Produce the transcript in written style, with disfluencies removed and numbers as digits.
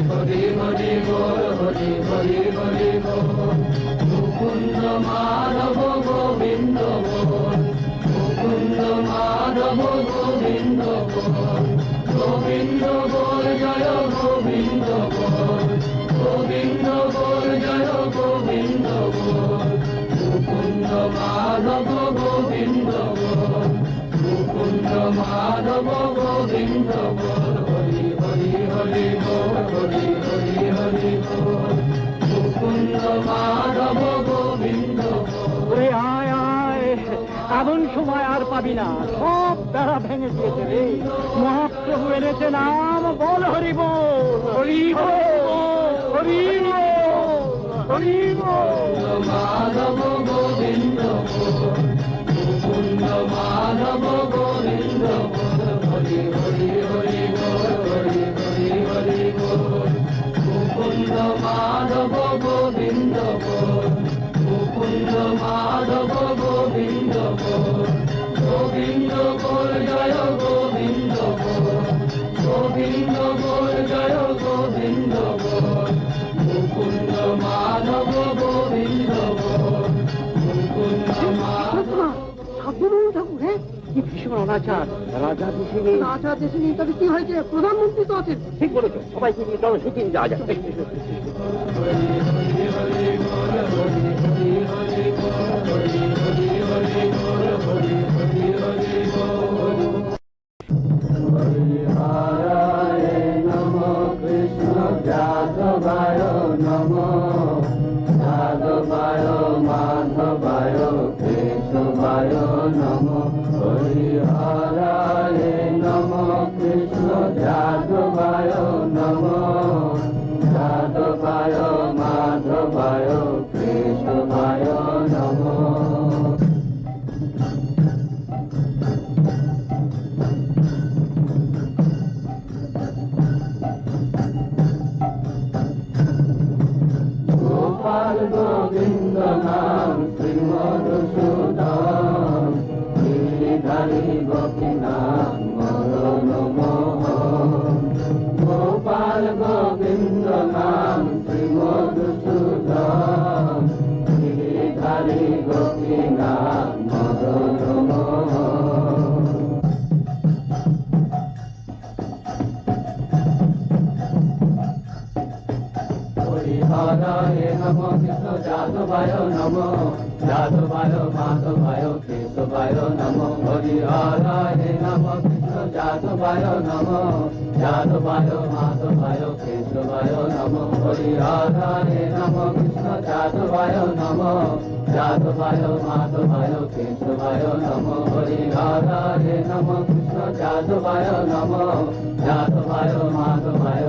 হরি হরি বল হরি হরি হরি বল মুকুন্দ মাধব গোবিন্দ বল মুকুন্দ মাধব গোবিন্দ বল গোবিন্দ বল জয় গোবিন্দ বল গোবিন্দ বল জয় গোবিন্দ বল মুকুন্দ মাধব গোবিন্দ বল মুকুন্দ মাধব গোবিন্দ বল হরি হরি হরি বল হরি হরি হরি বল মুকুন্দ মাধব গোবিন্দ বল। আয় আয়, এমন সময় আর পাবি না, সব বেড়া ভেঙে দিয়েছে রে। মহাপ্রভু এনেছে নাম, বল হরি বল হরি বল হরি বল হরি বল। মাধব গোবিন্দ বল মুকুন্দ মাধব গোবিন্দ বল হরি হরি হরি বল হরি হরি হরি বল মুকুন্দ মাধব গোবিন্দ বল মুকুন্দ মাধব গোবিন্দ বল গোবিন্দ বল জয় গোবিন্দ বল গোবিন্দ বল জয় গোবিন্দ বল মুকুন্দ মাধব গোবিন্দ বল মুকুন্দ মাধব। ঠাকুর, হ্যাঁ কি ভীষণ অনাচার। রাজা দেশে নেই। রাজা দেশে নেই তবে কি হয়েছে? প্রধানমন্ত্রী তো আছেন। ঠিক বলেছো, সবাইকে নিয়ে চলো সেদিন যা যায়। কৃষ্ণ যাদবায় নম যাদবায় মাধবায় কেশবায় নম হরিহরায় নম কৃষ্ণ যাদবায় নম যাদবায় মাধবায় কেশবায় নম। গোপাল গোবিন্দ নাম শ্রীমধুসূদন গিরিধারী গোপীনাথ মদন মোহন গোপাল গোবিন্দ নাম শ্রীমধুসূদন গিরিধারী গোপীনাথ মদন মোহন। হরিহরায় নম কৃষ্ণ যাদবায় নম যাদবায় মাধবায় কেশবায় নম হরিহরায় নম কৃষ্ণ যাদবায় নম যাদবায় মাধবায় কেশবায় নম হরিহরায় নম কৃষ্ণ যাদবায় নম যাদবায় মাধবায় কেশবায় নম হরিহরায় নম কৃষ্ণ যাদবায় নম যাদবায় মাধবায়